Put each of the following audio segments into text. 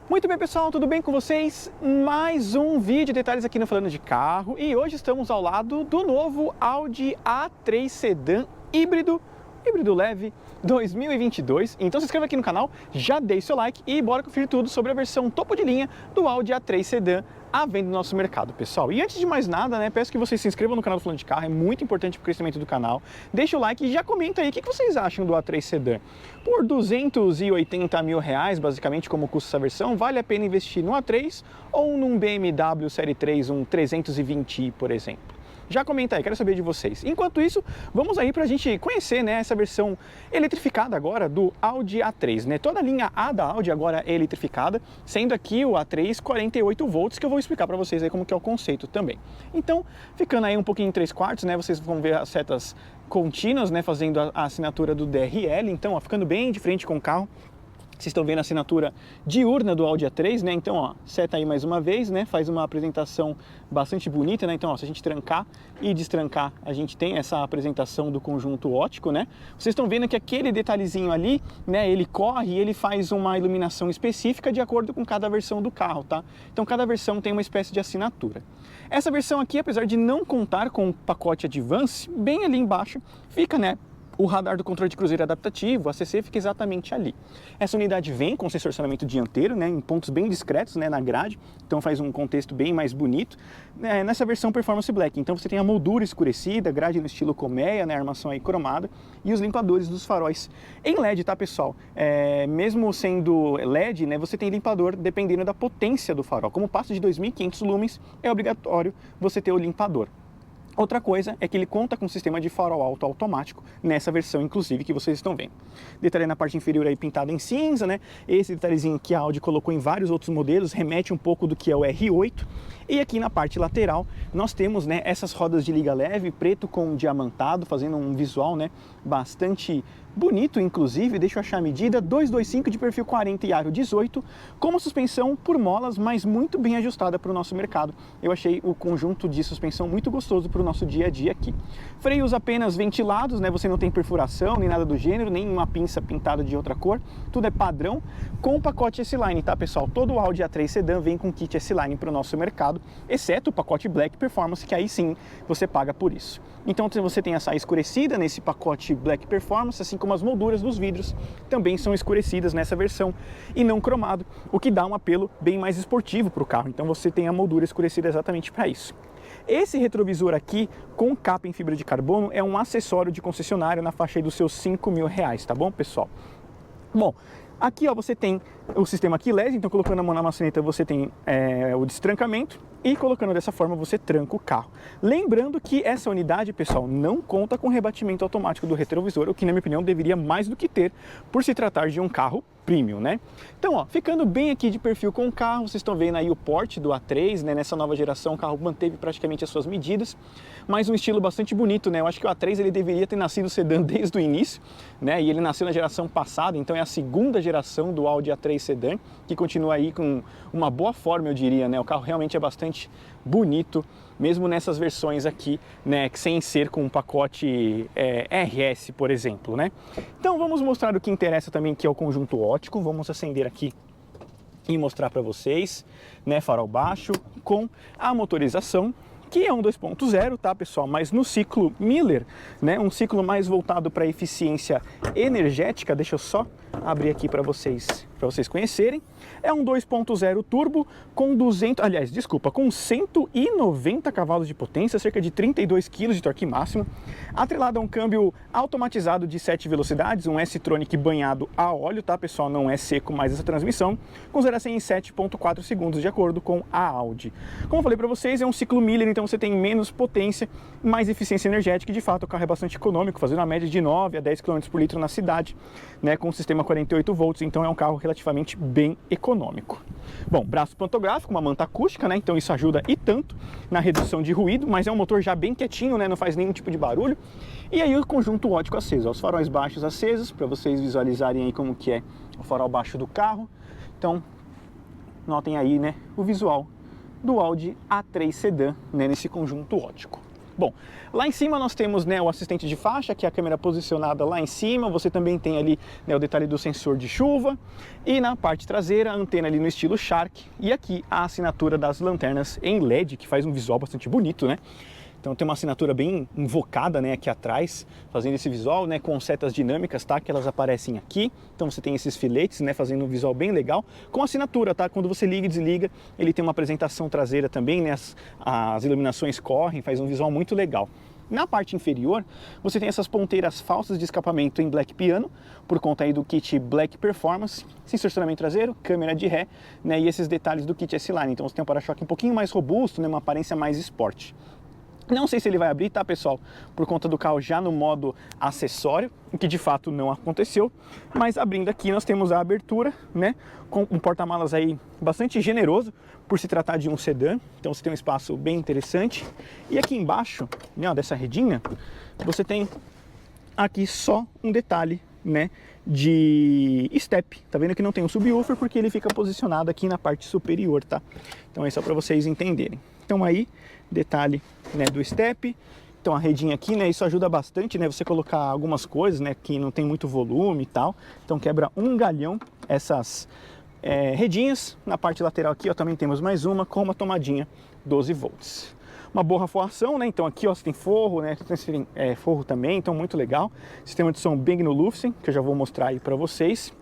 Muito bem, pessoal, tudo bem com vocês? Mais um vídeo de detalhes aqui no Falando de Carro e hoje estamos ao lado do novo Audi A3 Sedan híbrido leve 2022. Então se inscreva aqui no canal, já deixe seu like e bora conferir tudo sobre a versão topo de linha do Audi A3 Sedan à venda no nosso mercado, pessoal. E antes de mais nada, né, peço que vocês se inscrevam no canal do Falando de Carro, é muito importante para o crescimento do canal. Deixa o like e já comenta aí o que vocês acham do A3 Sedan. Por R$280 mil, basicamente, como custa essa versão, vale a pena investir no A3 ou num BMW Série 3, um 320i, por exemplo? Já comenta aí, quero saber de vocês. Enquanto isso, vamos aí para a gente conhecer, né, essa versão eletrificada agora do Audi A3, né? Toda a linha A da Audi agora é eletrificada, sendo aqui o A3 48 volts, que eu vou explicar para vocês aí como que é o conceito também. Então, ficando aí um pouquinho em 3/4, né, vocês vão ver as setas contínuas, né, fazendo a assinatura do DRL, então, ó, ficando bem de frente com o carro. Vocês estão vendo a assinatura diurna do Audi A3, né? Então, ó, seta aí mais uma vez, né? Faz uma apresentação bastante bonita, né? Então, ó, se a gente trancar e destrancar, a gente tem essa apresentação do conjunto óptico, né? Vocês estão vendo que aquele detalhezinho ali, né? Ele corre e ele faz uma iluminação específica de acordo com cada versão do carro, tá? Então, cada versão tem uma espécie de assinatura. Essa versão aqui, apesar de não contar com o pacote Advance, bem ali embaixo fica, né, o radar do controle de cruzeiro adaptativo, a ACC, fica exatamente ali. Essa unidade vem com estacionamento dianteiro, né, em pontos bem discretos, né, na grade, então faz um contexto bem mais bonito. Nessa versão Performance Black, então você tem a moldura escurecida, grade no estilo colmeia, né, armação aí cromada, e os limpadores dos faróis em LED, tá, pessoal? Mesmo sendo LED, né, você tem limpador dependendo da potência do farol. Como passa de 2.500 lumens, é obrigatório você ter o limpador. Outra coisa é que ele conta com um sistema de farol alto automático, nessa versão inclusive que vocês estão vendo. Detalhe na parte inferior aí pintado em cinza, né? Esse detalhezinho que a Audi colocou em vários outros modelos remete um pouco do que é o R8. E aqui na parte lateral nós temos, né, essas rodas de liga leve, preto com diamantado, fazendo um visual, né, bastante bonito, inclusive. Deixa eu achar a medida, 225 de perfil 40 e aro 18, com uma suspensão por molas, mas muito bem ajustada para o nosso mercado. Eu achei o conjunto de suspensão muito gostoso para o nosso dia a dia aqui. Freios apenas ventilados, né? Você não tem perfuração, nem nada do gênero, nem uma pinça pintada de outra cor, tudo é padrão, com o pacote S-Line, tá, pessoal? Todo o Audi A3 Sedan vem com kit S-Line para o nosso mercado, exceto o pacote Black Performance, que aí sim você paga por isso. Então você tem essa escurecida nesse pacote Black Performance, assim como as molduras dos vidros também são escurecidas nessa versão e não cromado, o que dá um apelo bem mais esportivo para o carro. Então você tem a moldura escurecida exatamente para isso. Esse retrovisor aqui, com capa em fibra de carbono, é um acessório de concessionária na faixa aí dos seus R$5.000, tá bom, pessoal? Bom, aqui ó, você tem o sistema keyless, então colocando a mão na maçaneta você tem o destrancamento e colocando dessa forma você tranca o carro. Lembrando que essa unidade, pessoal, não conta com rebatimento automático do retrovisor, o que na minha opinião deveria mais do que ter, por se tratar de um carro premium, né? Então, ó, ficando bem aqui de perfil com o carro, vocês estão vendo aí o porte do A3, né? Nessa nova geração o carro manteve praticamente as suas medidas, mas um estilo bastante bonito, né? Eu acho que o A3 ele deveria ter nascido sedã desde o início, né? E ele nasceu na geração passada, então é a segunda geração do Audi A3 Sedan, que continua aí com uma boa forma, eu diria, né? O carro realmente é bastante bonito, mesmo nessas versões aqui, né, sem ser com um pacote RS, por exemplo, né? Então vamos mostrar o que interessa também, que é o conjunto óptico. Vamos acender aqui e mostrar para vocês, né, farol baixo com a motorização, que é um 2.0, tá, pessoal? Mas no ciclo Miller, né, um ciclo mais voltado para eficiência energética. Deixa eu só abrir aqui para vocês conhecerem. É um 2.0 turbo com com 190 cavalos de potência, cerca de 32 kg de torque máximo, atrelado a um câmbio automatizado de 7 velocidades, um S-Tronic banhado a óleo, tá, pessoal? Não é seco mais essa transmissão, com 0 a 100 em 7.4 segundos, de acordo com a Audi. Como eu falei para vocês, é um ciclo Miller, então você tem menos potência, mais eficiência energética, e de fato o carro é bastante econômico, fazendo uma média de 9 a 10 km por litro na cidade, né, com o sistema 48 volts, então é um carro relativamente bem econômico. Bom, braço pantográfico, uma manta acústica, né, então isso ajuda e tanto na redução de ruído, mas é um motor já bem quietinho, né, não faz nenhum tipo de barulho. E aí o conjunto óptico aceso, os faróis baixos acesos, para vocês visualizarem aí como que é o farol baixo do carro. Então, notem aí, né, o visual do Audi A3 Sedan, né, nesse conjunto óptico. Bom, lá em cima nós temos, né, o assistente de faixa, que é a câmera posicionada lá em cima. Você também tem ali, né, o detalhe do sensor de chuva. E na parte traseira, a antena ali no estilo Shark. E aqui a assinatura das lanternas em LED, que faz um visual bastante bonito, né? Então tem uma assinatura bem invocada, né, aqui atrás, fazendo esse visual, né, com setas dinâmicas, tá, que elas aparecem aqui. Então você tem esses filetes, né, fazendo um visual bem legal, com assinatura, tá, quando você liga e desliga, ele tem uma apresentação traseira também, né, as iluminações correm, faz um visual muito legal. Na parte inferior, você tem essas ponteiras falsas de escapamento em Black Piano, por conta aí do kit Black Performance, sem estacionamento traseiro, câmera de ré, né, e esses detalhes do kit S-Line. Então você tem um para-choque um pouquinho mais robusto, né, uma aparência mais esporte. Não sei se ele vai abrir, tá, pessoal? Por conta do carro já no modo acessório, o que de fato não aconteceu. Mas abrindo aqui nós temos a abertura, né? Com um porta-malas aí bastante generoso, por se tratar de um sedã. Então você tem um espaço bem interessante. E aqui embaixo, né, ó, dessa redinha, você tem aqui só um detalhe, né, de step. Tá vendo que não tem um subwoofer porque ele fica posicionado aqui na parte superior, tá? Então é só para vocês entenderem. Então aí, detalhe, né, do step. Então a redinha aqui, né, isso ajuda bastante, né, você colocar algumas coisas, né, que não tem muito volume e tal. Então quebra um galhão essas redinhas. Na parte lateral aqui, ó, também temos mais uma com uma tomadinha 12 volts. Uma boa arfoação, né, então aqui, ó, você tem forro, né, tem forro também, então muito legal. Sistema de som Bang & Olufsen, que eu já vou mostrar aí para vocês.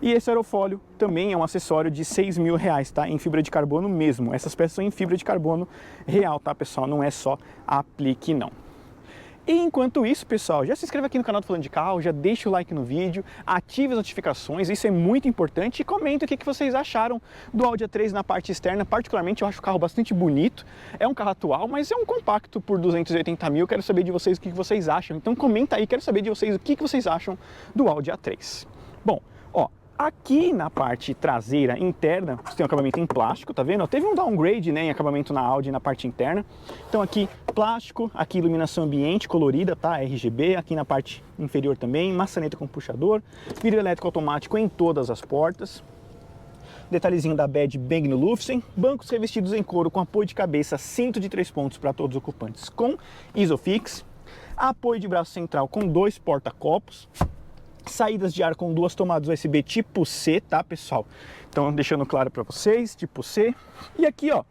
E esse aerofólio também é um acessório de R$6.000, tá? Em fibra de carbono mesmo. Essas peças são em fibra de carbono real, tá, pessoal? Não é só aplique, não. E enquanto isso, pessoal, já se inscreva aqui no canal do Falando de Carro, já deixa o like no vídeo, ative as notificações, isso é muito importante, e comenta o que vocês acharam do Audi A3 na parte externa. Particularmente eu acho o carro bastante bonito, é um carro atual, mas é um compacto por 280 mil. Quero saber de vocês o que vocês acham, então comenta aí, quero saber de vocês o que vocês acham do Audi A3. Bom, ó, aqui na parte traseira interna, você tem um acabamento em plástico, tá vendo? Teve um downgrade, né, em acabamento na Audi na parte interna. Então aqui plástico, aqui iluminação ambiente colorida, tá? RGB, aqui na parte inferior também, maçaneta com puxador, vidro elétrico automático em todas as portas. Detalhezinho da Bad Bang & Olufsen, bancos revestidos em couro com apoio de cabeça, cinto de 3 pontos para todos os ocupantes com Isofix, apoio de braço central com 2 porta-copos, saídas de ar com 2 tomadas USB tipo C, tá, pessoal? Então, deixando claro para vocês, tipo C. E aqui, ó,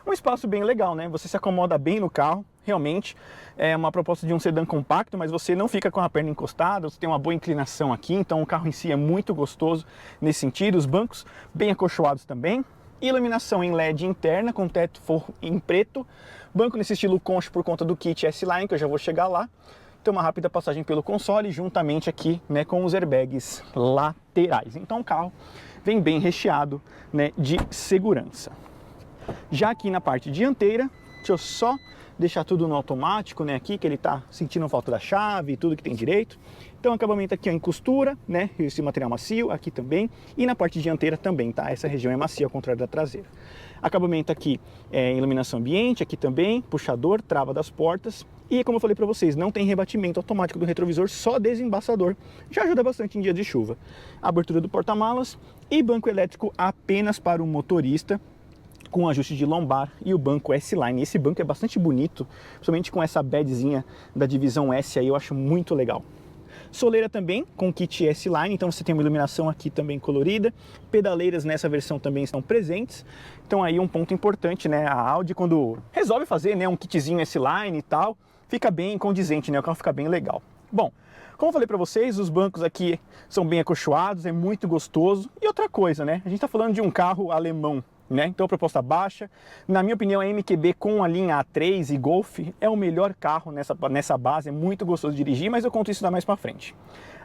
um espaço bem legal, né? Você se acomoda bem no carro, realmente. É uma proposta de um sedã compacto, mas você não fica com a perna encostada, você tem uma boa inclinação aqui, então o carro em si é muito gostoso nesse sentido. Os bancos bem acolchoados também. Iluminação em LED interna, com teto forro em preto. Banco nesse estilo concha por conta do kit S-Line, que eu já vou chegar lá. Tem uma rápida passagem pelo console, juntamente aqui, né, com os airbags laterais. Então o carro vem bem recheado, né, de segurança. Já aqui na parte dianteira, deixa eu só deixar tudo no automático, né, aqui, que ele tá sentindo falta da chave e tudo que tem direito. Então acabamento aqui, ó, em costura, né, esse material macio aqui também. E na parte dianteira também, tá? Essa região é macia, ao contrário da traseira. Acabamento aqui em iluminação ambiente, aqui também, puxador, trava das portas. E como eu falei para vocês, não tem rebatimento automático do retrovisor, só desembaçador. Já ajuda bastante em dia de chuva. Abertura do porta-malas e banco elétrico apenas para o motorista, com ajuste de lombar e o banco S-Line. Esse banco é bastante bonito, principalmente com essa badzinha da divisão S aí, eu acho muito legal. Soleira também com kit S-Line, então você tem uma iluminação aqui também colorida. Pedaleiras nessa versão também estão presentes. Então aí um ponto importante, né? A Audi, quando resolve fazer, né, um kitzinho S-Line e tal, fica bem condizente, né? O carro fica bem legal. Bom, como eu falei para vocês, os bancos aqui são bem acolchoados, é muito gostoso. E outra coisa, né? A gente está falando de um carro alemão, né? Então proposta baixa. Na minha opinião, a MQB com a linha A3 e Golf é o melhor carro nessa base, é muito gostoso de dirigir, mas eu conto isso mais para frente.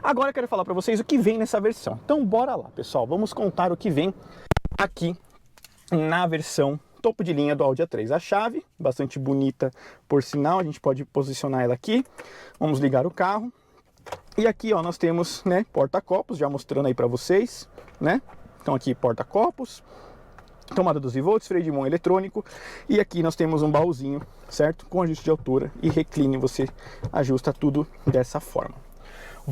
Agora eu quero falar para vocês o que vem nessa versão. Então bora lá, pessoal, vamos contar o que vem aqui na versão topo de linha do Audi A3. A chave, bastante bonita por sinal, a gente pode posicionar ela aqui. Vamos ligar o carro. E aqui, ó, nós temos, né, porta-copos, já mostrando aí para vocês, né? Então aqui porta-copos, tomada 12 volts, freio de mão eletrônico, e aqui nós temos um baúzinho, certo? Com ajuste de altura e recline, você ajusta tudo dessa forma.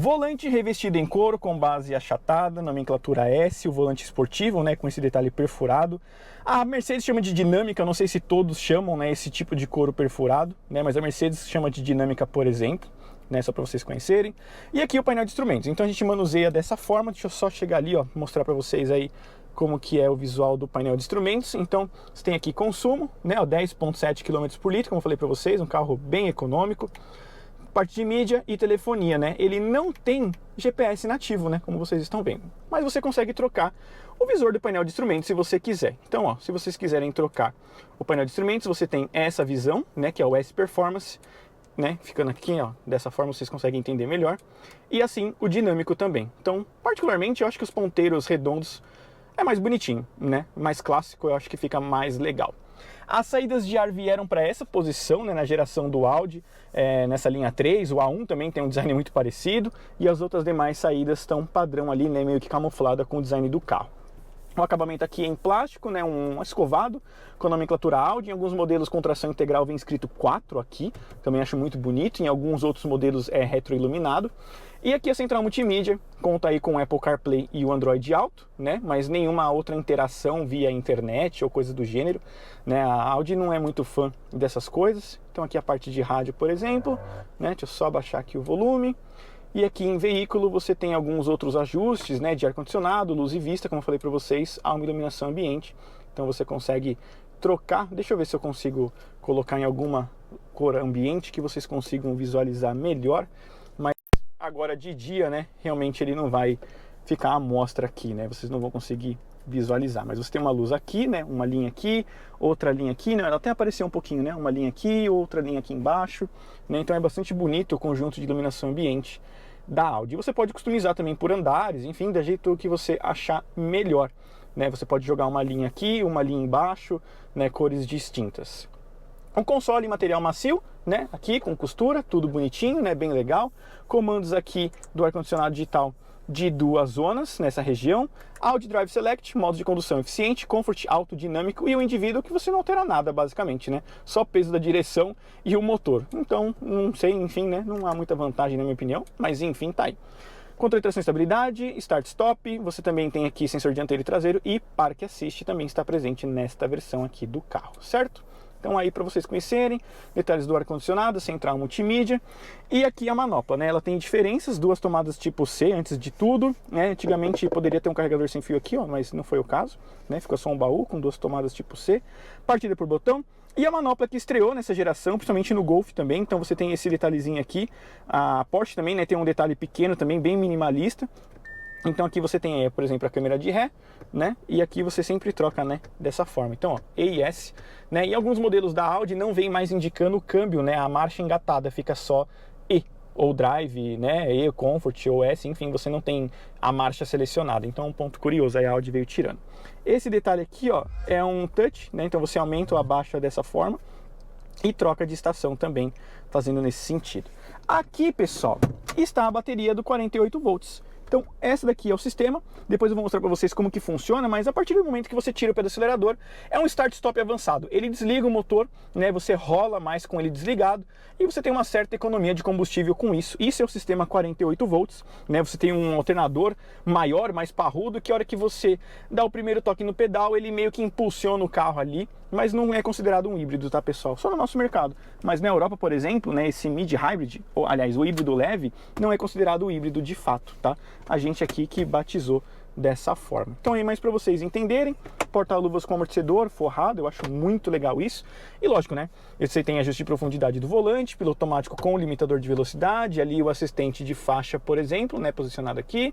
Volante revestido em couro com base achatada, nomenclatura S, o volante esportivo, né, com esse detalhe perfurado. A Mercedes chama de dinâmica, eu não sei se todos chamam, né, esse tipo de couro perfurado, né, mas a Mercedes chama de dinâmica, por exemplo, né, só para vocês conhecerem. E aqui o painel de instrumentos, então a gente manuseia dessa forma. Deixa eu só chegar ali, ó, mostrar para vocês aí como que é o visual do painel de instrumentos. Então você tem aqui consumo, né, 10,7 km por litro, como eu falei para vocês, um carro bem econômico. Parte de mídia e telefonia, né? Ele não tem GPS nativo, né? Como vocês estão vendo. Mas você consegue trocar o visor do painel de instrumentos se você quiser. Então, ó, se vocês quiserem trocar o painel de instrumentos, você tem essa visão, né? Que é o S Performance, né? Ficando aqui, ó, dessa forma vocês conseguem entender melhor. E assim, o dinâmico também. Então, particularmente, eu acho que os ponteiros redondos é mais bonitinho, né? Mais clássico, eu acho que fica mais legal. As saídas de ar vieram para essa posição, né, na geração do Audi, nessa linha 3, o A1 também tem um design muito parecido, e as outras demais saídas estão padrão ali, né, meio que camuflada com o design do carro. O acabamento aqui é em plástico, né, um escovado com a nomenclatura Audi. Em alguns modelos com tração integral vem escrito 4 aqui, também acho muito bonito. Em alguns outros modelos é retroiluminado. E aqui a central multimídia conta aí com o Apple CarPlay e o Android Auto, né, mas nenhuma outra interação via internet ou coisa do gênero, né. A Audi não é muito fã dessas coisas. Então aqui a parte de rádio, por exemplo, né, deixa eu só baixar aqui o volume. E aqui em veículo você tem alguns outros ajustes, né, de ar-condicionado, luz e vista, como eu falei para vocês, há uma iluminação ambiente. Então você consegue trocar, deixa eu ver se eu consigo colocar em alguma cor ambiente que vocês consigam visualizar melhor. Mas agora de dia, né, realmente ele não vai ficar à mostra aqui, né, vocês não vão conseguir visualizar. Mas você tem uma luz aqui, né, uma linha aqui, outra linha aqui, né, ela até apareceu um pouquinho, né, uma linha aqui, outra linha aqui embaixo, né, então é bastante bonito o conjunto de iluminação ambiente da Audi. Você pode customizar também por andares, enfim, da jeito que você achar melhor, né, você pode jogar uma linha aqui, uma linha embaixo, né, cores distintas. Um console em material macio, né, aqui com costura, tudo bonitinho, né, bem legal. Comandos aqui do ar-condicionado digital de 2 zonas nessa região, Audi Drive Select, modo de condução eficiente, Comfort Auto Dinâmico e o indivíduo que você não altera nada basicamente, né? Só peso da direção e o motor. Então, não sei, enfim, né? Não há muita vantagem na minha opinião, mas enfim, tá aí. Controle de tração e estabilidade, Start Stop, você também tem aqui sensor dianteiro e traseiro e Park Assist também está presente nesta versão aqui do carro, certo? Então aí para vocês conhecerem, detalhes do ar-condicionado, central multimídia. E aqui a manopla, né? Ela tem diferenças, 2 tomadas tipo C antes de tudo, né? Antigamente poderia ter um carregador sem fio aqui, ó, mas não foi o caso, né? Ficou só um baú com 2 tomadas tipo C. Partida por botão. E a manopla que estreou nessa geração, principalmente no Golf também, então você tem esse detalhezinho aqui. A Porsche também, né, tem um detalhe pequeno também, bem minimalista. Então aqui você tem, por exemplo, a câmera de ré, né? E aqui você sempre troca, né, dessa forma. Então, ó, E e S, né? E alguns modelos da Audi não vem mais indicando o câmbio, né? A marcha engatada, fica só E, ou Drive, né? E, Comfort, ou S, enfim, você não tem a marcha selecionada. Então é um ponto curioso, aí a Audi veio tirando. Esse detalhe aqui, ó, é um touch, né? Então você aumenta ou abaixa dessa forma. E troca de estação também, fazendo nesse sentido. Aqui, pessoal, está a bateria do 48 volts. Então, essa daqui é o sistema, depois eu vou mostrar para vocês como que funciona, mas a partir do momento que você tira o pé do acelerador, é um start-stop avançado. Ele desliga o motor, né, você rola mais com ele desligado, e você tem uma certa economia de combustível com isso. Isso é o sistema 48 volts, né, você tem um alternador maior, mais parrudo, que a hora que você dá o primeiro toque no pedal, ele meio que impulsiona o carro ali, mas não é considerado um híbrido, tá, pessoal? Só no nosso mercado. Mas na Europa, por exemplo, né, esse mid-hybrid, ou aliás, o híbrido leve, não é considerado híbrido de fato, tá? A gente aqui que batizou dessa forma. Então aí mais para vocês entenderem, porta-luvas com amortecedor forrado, eu acho muito legal isso. E lógico, né, você tem ajuste de profundidade do volante, piloto automático com limitador de velocidade, ali o assistente de faixa, por exemplo, né, posicionado aqui.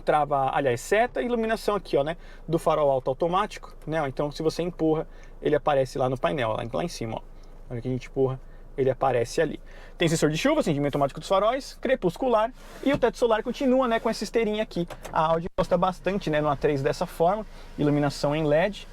Trava, aliás, seta e iluminação aqui, ó, né, do farol alto automático, né, então se você empurra, ele aparece lá no painel, lá em cima, ó, olha que a gente empurra, ele aparece ali. Tem sensor de chuva, acendimento automático dos faróis, crepuscular e o teto solar continua, né, com essa esteirinha aqui. A Audi gosta bastante, né, no A3 dessa forma, iluminação em LED,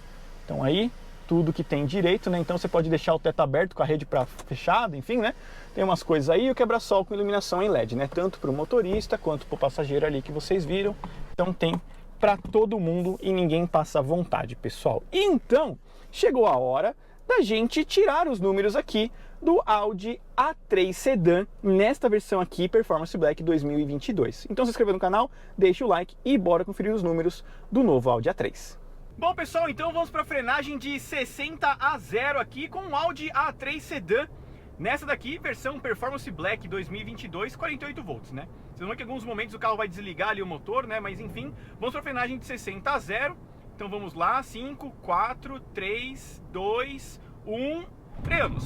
então aí tudo que tem direito, né, então você pode deixar o teto aberto com a rede fechada, enfim, né, tem umas coisas aí, e o quebra-sol com iluminação em LED, né, tanto para o motorista quanto para o passageiro ali que vocês viram, então tem para todo mundo e ninguém passa vontade, pessoal. Então, chegou a hora da gente tirar os números aqui do Audi A3 Sedan, nesta versão aqui, Performance Black 2022. Então se inscreva no canal, deixe o like e bora conferir os números do novo Audi A3. Bom pessoal, então vamos para a frenagem de 60 a 0 aqui com o Audi A3 Sedan. Nessa daqui, versão Performance Black 2022, 48 volts, né? Vocês vão ver que em alguns momentos o carro vai desligar ali o motor, né? Mas enfim, vamos para a frenagem de 60 a 0. Então vamos lá, 5, 4, 3, 2, 1, freamos.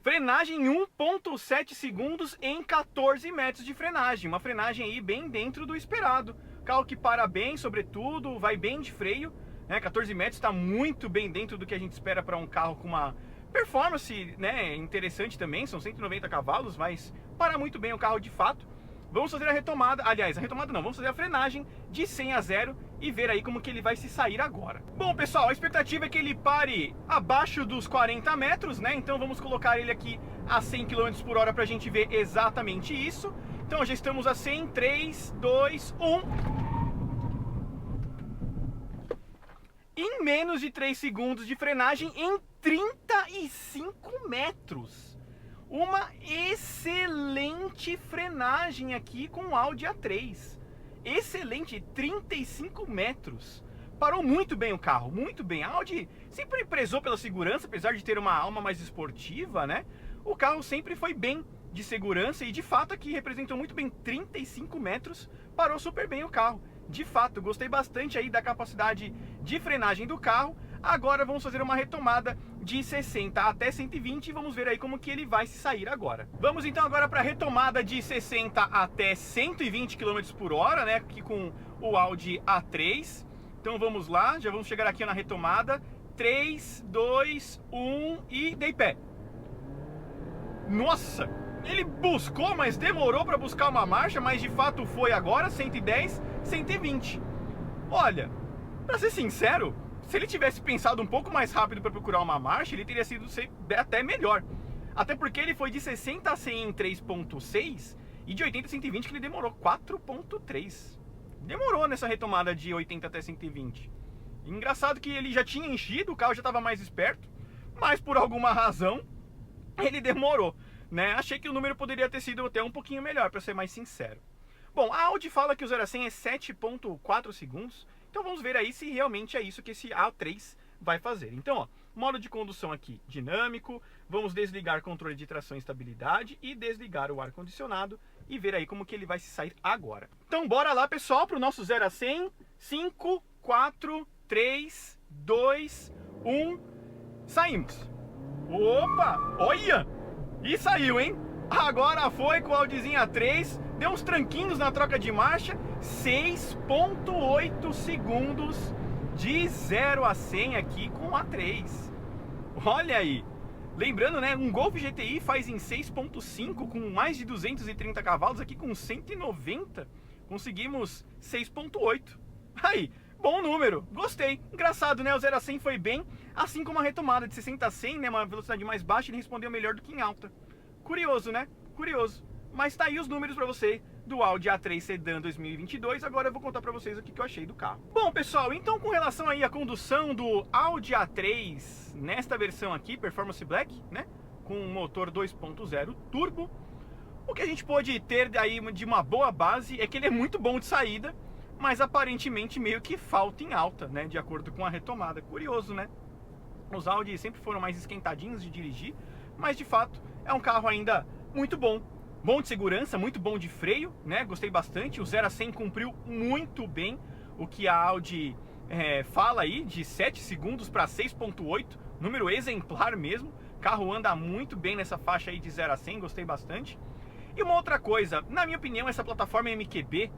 Frenagem em 1.7 segundos em 14 metros de frenagem. Uma frenagem aí bem dentro do esperado. Carro que para bem, sobretudo, vai bem de freio. 14 metros está muito bem dentro do que a gente espera para um carro com uma performance, né, interessante também. São 190 cavalos, mas para muito bem o carro de fato. Vamos fazer a retomada, aliás, a retomada não, vamos fazer a frenagem de 100 a 0 e ver aí como que ele vai se sair agora. Bom, pessoal, a expectativa é que ele pare abaixo dos 40 metros, né? Então vamos colocar ele aqui a 100 km por hora para a gente ver exatamente isso. Então já estamos a 100, 3, 2, 1. Em menos de 3 segundos de frenagem em 35 metros. Uma excelente frenagem aqui com o Audi A3. Excelente, 35 metros. Parou muito bem o carro, muito bem. A Audi sempre prezou pela segurança, apesar de ter uma alma mais esportiva, né? O carro sempre foi bem de segurança e de fato aqui representou muito bem 35 metros. Parou super bem o carro. De fato, gostei bastante aí da capacidade de frenagem do carro. Agora vamos fazer uma retomada de 60 até 120 e vamos ver aí como que ele vai se sair agora. Vamos então agora para a retomada de 60 até 120 km por hora, né? Aqui com o Audi A3. Então vamos lá, já vamos chegar aqui na retomada. 3, 2, 1 e dei pé. Nossa, ele buscou, mas demorou para buscar uma marcha, mas de fato foi agora, 110, 120. Olha, para ser sincero, se ele tivesse pensado um pouco mais rápido para procurar uma marcha, ele teria sido até melhor. Até porque ele foi de 60 a 100 em 3.6 e de 80 a 120 que ele demorou 4.3. Demorou nessa retomada de 80 até 120. Engraçado que ele já tinha enchido, o carro já estava mais esperto, mas por alguma razão ele demorou, né? Achei que o número poderia ter sido até um pouquinho melhor, para ser mais sincero. Bom, a Audi fala que o 0 a 100 é 7.4 segundos. Então vamos ver aí se realmente é isso que esse A3 vai fazer. Então, ó, modo de condução aqui dinâmico, vamos desligar controle de tração e estabilidade e desligar o ar-condicionado e ver aí como que ele vai se sair agora. Então bora lá pessoal, para o nosso 0 a 100, 5, 4, 3, 2, 1, saímos. Opa, olha, e saiu, hein? Agora foi com o Audizinho A3, deu uns tranquinhos na troca de marcha, 6.8 segundos de 0 a 100 aqui com o A3. Olha aí, lembrando, né, um Golf GTI faz em 6.5 com mais de 230 cavalos, aqui com 190 conseguimos 6.8. Aí, bom número, gostei. Engraçado, né, o 0 a 100 foi bem, assim como a retomada de 60 a 100, né, uma velocidade mais baixa, ele respondeu melhor do que em alta. Curioso, né? Curioso. Mas tá aí os números para você do Audi A3 Sedan 2022. Agora eu vou contar para vocês o que eu achei do carro. Bom, pessoal, então com relação aí à condução do Audi A3 nesta versão aqui, Performance Black, né? Com um motor 2.0 turbo, o que a gente pode ter aí de uma boa base é que ele é muito bom de saída, mas aparentemente meio que falta em alta, né? De acordo com a retomada. Curioso, né? Os Audi sempre foram mais esquentadinhos de dirigir, mas de fato é um carro ainda muito bom. Bom de segurança, muito bom de freio, né? Gostei bastante. O 0 a 100 cumpriu muito bem o que a Audi fala aí, de 7 segundos para 6.8, número exemplar mesmo. O carro anda muito bem nessa faixa aí de 0 a 100, gostei bastante. E uma outra coisa, na minha opinião, essa plataforma MQB,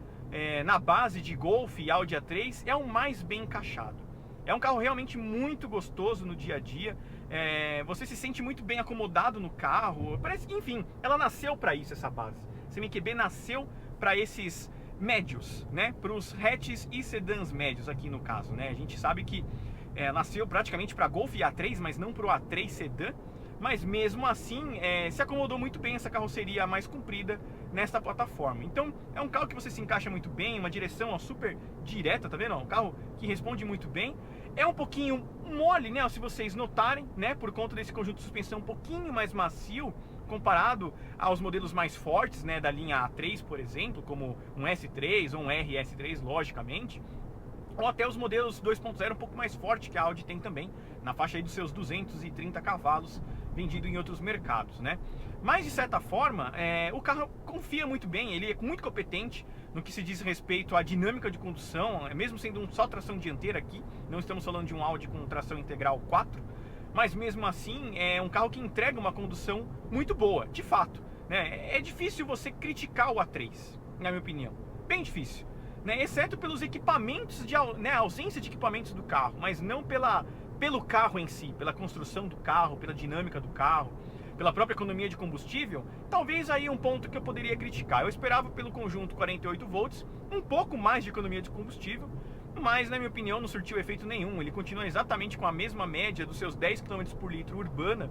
na base de Golf e Audi A3, é o mais bem encaixado. É um carro realmente muito gostoso no dia a dia. Você se sente muito bem acomodado no carro. Parece que, enfim, ela nasceu para isso, essa base. Essa MQB nasceu para esses médios, né? Para os hatches e sedãs médios aqui no caso, né? A gente sabe que nasceu praticamente para Golf e A3, mas não para o A3 Sedan. mas mesmo assim se acomodou muito bem essa carroceria mais comprida nesta plataforma. Então é um carro que você se encaixa muito bem, uma direção super direta, tá vendo? Um carro que responde muito bem. É um pouquinho mole, né, se vocês notarem, né, por conta desse conjunto de suspensão um pouquinho mais macio comparado aos modelos mais fortes, né, da linha A3, por exemplo, como um S3 ou um RS3, logicamente, ou até os modelos 2.0 um pouco mais forte que a Audi tem também, na faixa aí dos seus 230 cavalos, vendido em outros mercados, né? Mas de certa forma, o carro confia muito bem, ele é muito competente no que se diz respeito à dinâmica de condução, mesmo sendo só tração dianteira aqui, não estamos falando de um Audi com tração integral 4, mas mesmo assim é um carro que entrega uma condução muito boa, de fato, né? É difícil você criticar o A3, na minha opinião, bem difícil, né? Exceto pelos equipamentos, né, a ausência de equipamentos do carro, mas não pelo carro em si, pela construção do carro, pela dinâmica do carro, pela própria economia de combustível. Talvez aí um ponto que eu poderia criticar. Eu esperava pelo conjunto 48 volts um pouco mais de economia de combustível, mas na minha opinião não surtiu efeito nenhum. Ele continua exatamente com a mesma média dos seus 10 km por litro urbana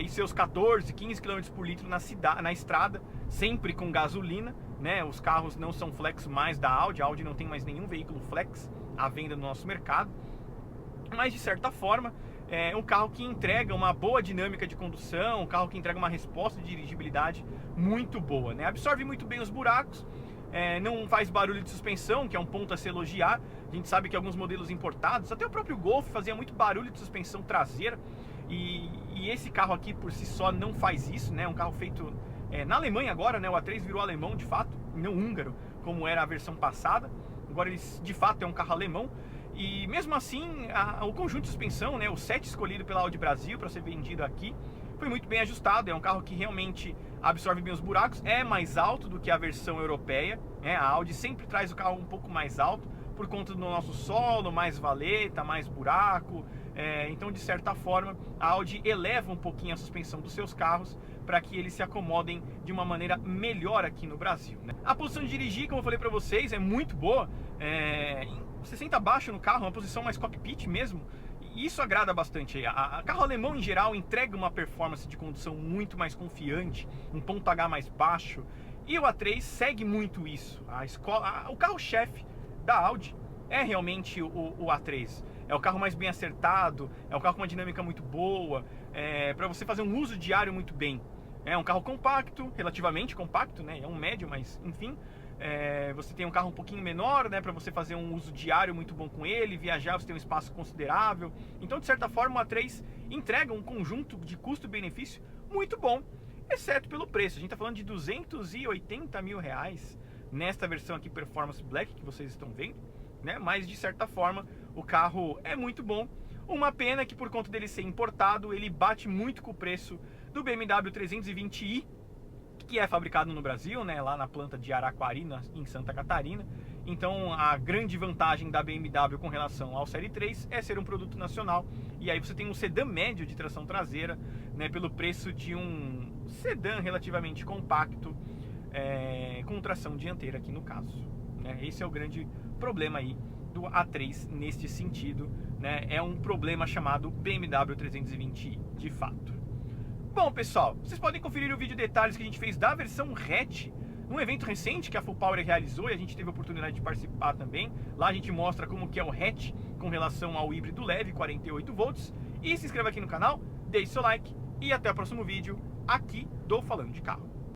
e seus 14, 15 km por litro na estrada, sempre com gasolina, né? Os carros não são flex mais da Audi, a Audi não tem mais nenhum veículo flex à venda no nosso mercado, mas de certa forma é um carro que entrega uma boa dinâmica de condução, um carro que entrega uma resposta de dirigibilidade muito boa, né? Absorve muito bem os buracos, não faz barulho de suspensão, que é um ponto a se elogiar. A gente sabe que alguns modelos importados, até o próprio Golf fazia muito barulho de suspensão traseira, e esse carro aqui por si só não faz isso, né? É um carro feito na Alemanha agora, né? O A3 virou alemão de fato, não húngaro, como era a versão passada. Agora ele de fato é um carro alemão. E mesmo assim, o conjunto de suspensão, né, o set escolhido pela Audi Brasil para ser vendido aqui, foi muito bem ajustado. É um carro que realmente absorve bem os buracos, é mais alto do que a versão europeia, né? A Audi sempre traz o carro um pouco mais alto, por conta do nosso solo, mais valeta, mais buraco. Então, de certa forma, a Audi eleva um pouquinho a suspensão dos seus carros para que eles se acomodem de uma maneira melhor aqui no Brasil, né? A posição de dirigir, como eu falei para vocês, é muito boa. Você senta abaixo no carro, uma posição mais cockpit mesmo, e isso agrada bastante. A carro alemão em geral entrega uma performance de condução muito mais confiante, um ponto H mais baixo, e o A3 segue muito isso. O carro-chefe da Audi é realmente o A3. É o carro mais bem acertado, é um carro com uma dinâmica muito boa, para você fazer um uso diário muito bem. É um carro compacto, relativamente compacto, né? É um médio, mas enfim. Você tem um carro um pouquinho menor, né, para você fazer um uso diário muito bom com ele, viajar você tem um espaço considerável. Então, de certa forma, o A3 entrega um conjunto de custo-benefício muito bom, exceto pelo preço. A gente está falando de 280 mil reais nesta versão aqui Performance Black que vocês estão vendo, né? Mas de certa forma o carro é muito bom. Uma pena que por conta dele ser importado, ele bate muito com o preço do BMW 320i, que é fabricado no Brasil, né, lá na planta de Araquari, em Santa Catarina. Então a grande vantagem da BMW com relação ao Série 3 é ser um produto nacional, e aí você tem um sedã médio de tração traseira, né, pelo preço de um sedã relativamente compacto, com tração dianteira aqui no caso, né? Esse é o grande problema aí do A3 neste sentido, né? É um problema chamado BMW 320i, de fato. Bom, pessoal, vocês podem conferir o vídeo detalhes que a gente fez da versão hatch num evento recente que a Full Power realizou, e a gente teve a oportunidade de participar também. Lá a gente mostra como que é o hatch com relação ao híbrido leve 48 volts. E se inscreva aqui no canal, deixe seu like e até o próximo vídeo aqui do Falando de Carro.